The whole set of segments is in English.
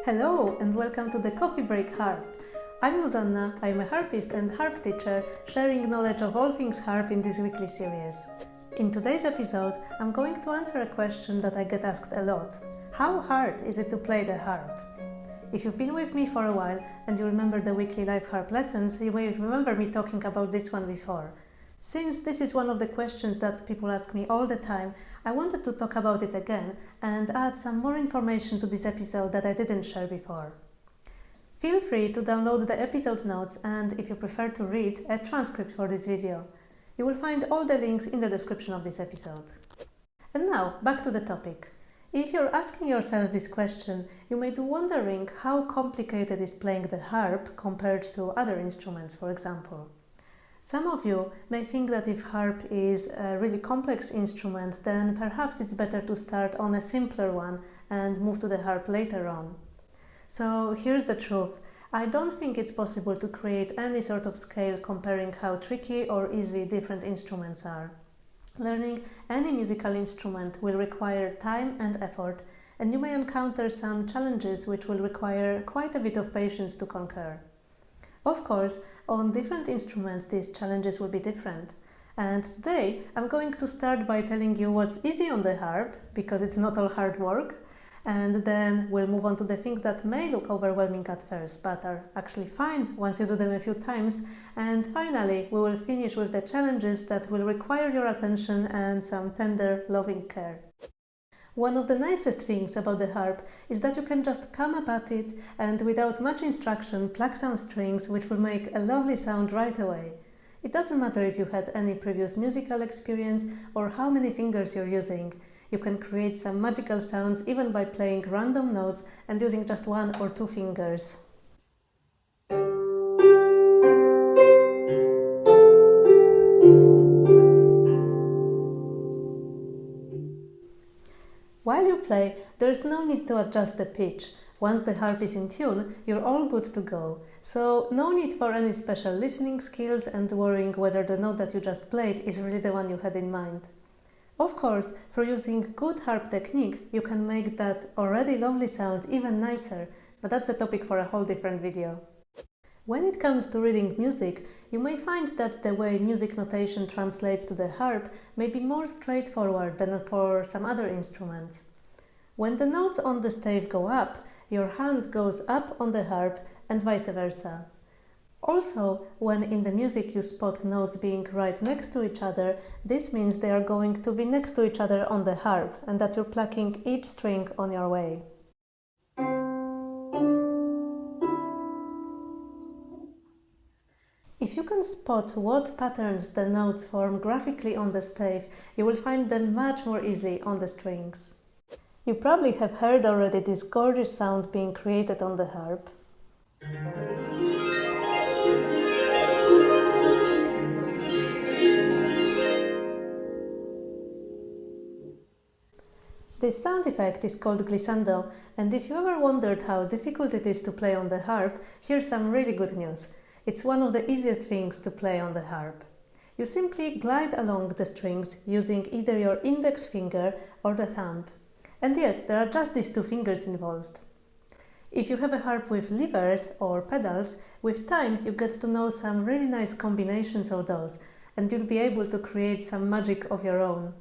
Hello and welcome to the Coffee Break Harp. I'm Zuzanna, I'm a harpist and harp teacher, sharing knowledge of all things harp in this weekly series. In today's episode, I'm going to answer a question that I get asked a lot. How hard is it to play the harp? If you've been with me for a while and you remember the weekly live harp lessons, you may remember me talking about this one before. Since this is one of the questions that people ask me all the time, I wanted to talk about it again and add some more information to this episode that I didn't share before. Feel free to download the episode notes and, if you prefer to read, a transcript for this video. You will find all the links in the description of this episode. And now, back to the topic. If you're asking yourself this question, you may be wondering how complicated is playing the harp compared to other instruments, for example. Some of you may think that if harp is a really complex instrument, then perhaps it's better to start on a simpler one and move to the harp later on. So here's the truth. I don't think it's possible to create any sort of scale comparing how tricky or easy different instruments are. Learning any musical instrument will require time and effort, and you may encounter some challenges which will require quite a bit of patience to conquer. Of course, on different instruments these challenges will be different. And today I'm going to start by telling you what's easy on the harp, because it's not all hard work, and then we'll move on to the things that may look overwhelming at first, but are actually fine once you do them a few times. And finally, we will finish with the challenges that will require your attention and some tender, loving care. One of the nicest things about the harp is that you can just come up at it and without much instruction pluck some strings which will make a lovely sound right away. It doesn't matter if you had any previous musical experience or how many fingers you're using. You can create some magical sounds even by playing random notes and using just one or two fingers. While you play, there's no need to adjust the pitch. Once the harp is in tune, you're all good to go. So no need for any special listening skills and worrying whether the note that you just played is really the one you had in mind. Of course, through using good harp technique, you can make that already lovely sound even nicer, but that's a topic for a whole different video. When it comes to reading music, you may find that the way music notation translates to the harp may be more straightforward than for some other instruments. When the notes on the stave go up, your hand goes up on the harp and vice versa. Also, when in the music you spot notes being right next to each other, this means they are going to be next to each other on the harp and that you're plucking each string on your way. If you can spot what patterns the notes form graphically on the stave, you will find them much more easily on the strings. You probably have heard already this gorgeous sound being created on the harp. This sound effect is called Glissando, and if you ever wondered how difficult it is to play on the harp, here's some really good news. It's one of the easiest things to play on the harp. You simply glide along the strings using either your index finger or the thumb. And yes, there are just these two fingers involved. If you have a harp with levers or pedals, with time you get to know some really nice combinations of those, and you'll be able to create some magic of your own.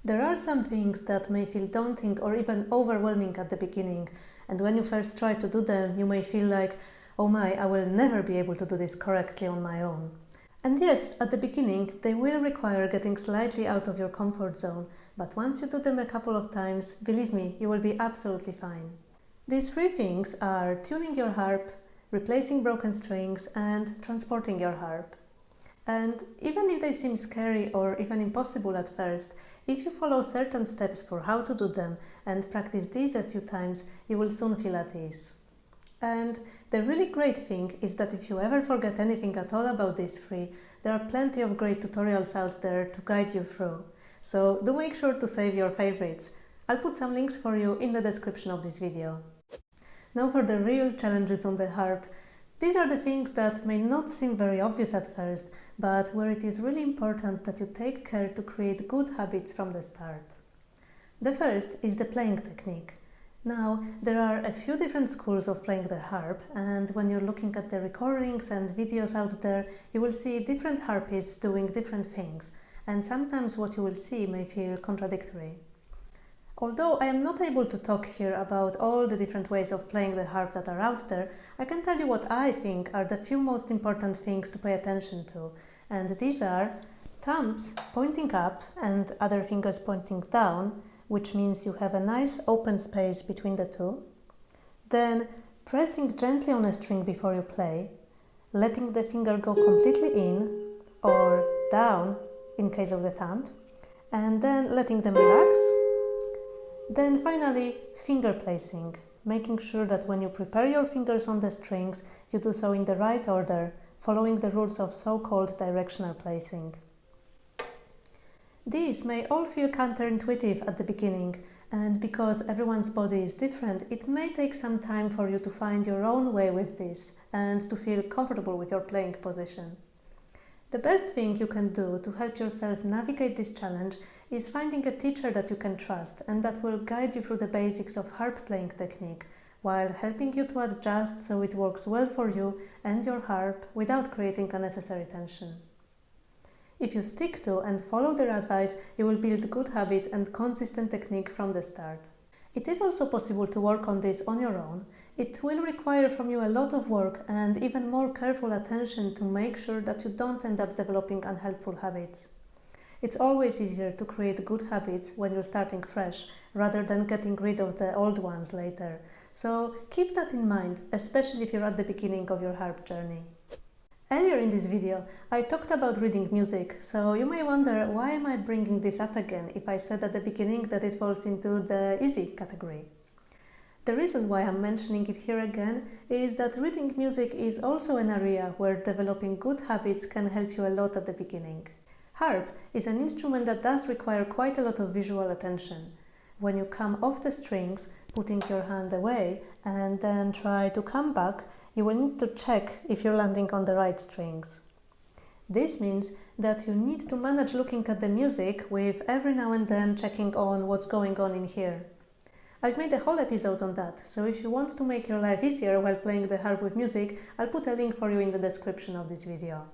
There are some things that may feel daunting or even overwhelming at the beginning, and when you first try to do them, you may feel like, oh my, I will never be able to do this correctly on my own. And yes, at the beginning, they will require getting slightly out of your comfort zone, but once you do them a couple of times, believe me, you will be absolutely fine. These three things are tuning your harp, replacing broken strings, and transporting your harp. And even if they seem scary or even impossible at first, if you follow certain steps for how to do them and practice these a few times, you will soon feel at ease. And the really great thing is that if you ever forget anything at all about these three, there are plenty of great tutorials out there to guide you through. So do make sure to save your favorites. I'll put some links for you in the description of this video. Now for the real challenges on the harp. These are the things that may not seem very obvious at first, but where it is really important that you take care to create good habits from the start. The first is the playing technique. Now, there are a few different schools of playing the harp, and when you're looking at the recordings and videos out there, you will see different harpists doing different things, and sometimes what you will see may feel contradictory. Although I am not able to talk here about all the different ways of playing the harp that are out there, I can tell you what I think are the few most important things to pay attention to, and these are thumbs pointing up and other fingers pointing down, which means you have a nice open space between the two. Then pressing gently on a string before you play, letting the finger go completely in or down in case of the thumb, and then letting them relax. Then finally, finger placing, making sure that when you prepare your fingers on the strings, you do so in the right order, following the rules of so-called directional placing. These may all feel counterintuitive at the beginning, and because everyone's body is different, it may take some time for you to find your own way with this and to feel comfortable with your playing position. The best thing you can do to help yourself navigate this challenge is finding a teacher that you can trust and that will guide you through the basics of harp playing technique, while helping you to adjust so it works well for you and your harp without creating unnecessary tension. If you stick to and follow their advice, you will build good habits and consistent technique from the start. It is also possible to work on this on your own. It will require from you a lot of work and even more careful attention to make sure that you don't end up developing unhelpful habits. It's always easier to create good habits when you're starting fresh, rather than getting rid of the old ones later. So keep that in mind, especially if you're at the beginning of your harp journey. Earlier in this video, I talked about reading music, so you may wonder why am I bringing this up again if I said at the beginning that it falls into the easy category. The reason why I'm mentioning it here again is that reading music is also an area where developing good habits can help you a lot at the beginning. Harp is an instrument that does require quite a lot of visual attention. When you come off the strings, putting your hand away and then try to come back, you will need to check if you're landing on the right strings. This means that you need to manage looking at the music with every now and then checking on what's going on in here. I've made a whole episode on that, so if you want to make your life easier while playing the harp with music, I'll put a link for you in the description of this video.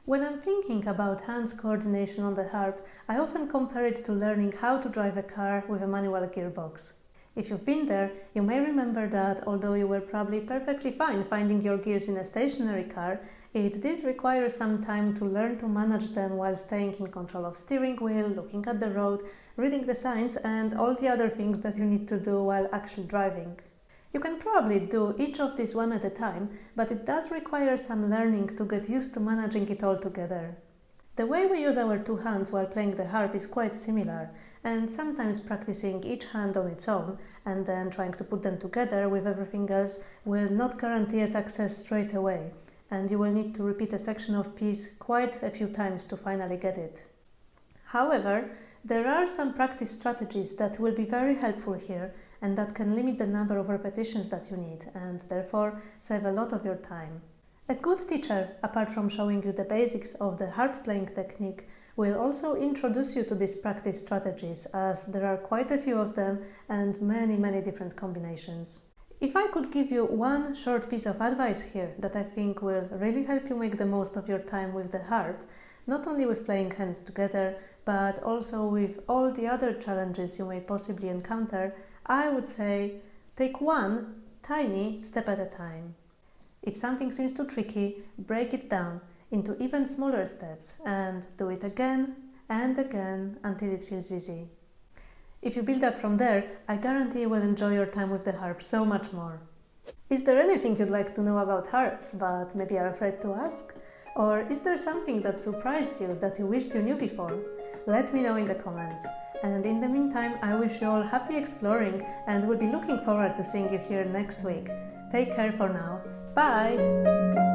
When I'm thinking about hands coordination on the harp, I often compare it to learning how to drive a car with a manual gearbox. If you've been there, you may remember that although you were probably perfectly fine finding your gears in a stationary car, it did require some time to learn to manage them while staying in control of steering wheel, looking at the road, reading the signs and all the other things that you need to do while actually driving. You can probably do each of these one at a time, but it does require some learning to get used to managing it all together. The way we use our two hands while playing the harp is quite similar, and sometimes practicing each hand on its own and then trying to put them together with everything else will not guarantee a success straight away, and you will need to repeat a section of piece quite a few times to finally get it. However, there are some practice strategies that will be very helpful here and that can limit the number of repetitions that you need and therefore save a lot of your time. A good teacher, apart from showing you the basics of the harp playing technique, will also introduce you to these practice strategies, as there are quite a few of them and many different combinations. If I could give you one short piece of advice here that I think will really help you make the most of your time with the harp, not only with playing hands together, but also with all the other challenges you may possibly encounter, I would say take one tiny step at a time. If something seems too tricky, break it down into even smaller steps and do it again and again until it feels easy. If you build up from there, I guarantee you will enjoy your time with the harp so much more. Is there anything you'd like to know about harps but maybe are afraid to ask? Or is there something that surprised you that you wished you knew before? Let me know in the comments. And in the meantime, I wish you all happy exploring and will be looking forward to seeing you here next week. Take care for now. Bye!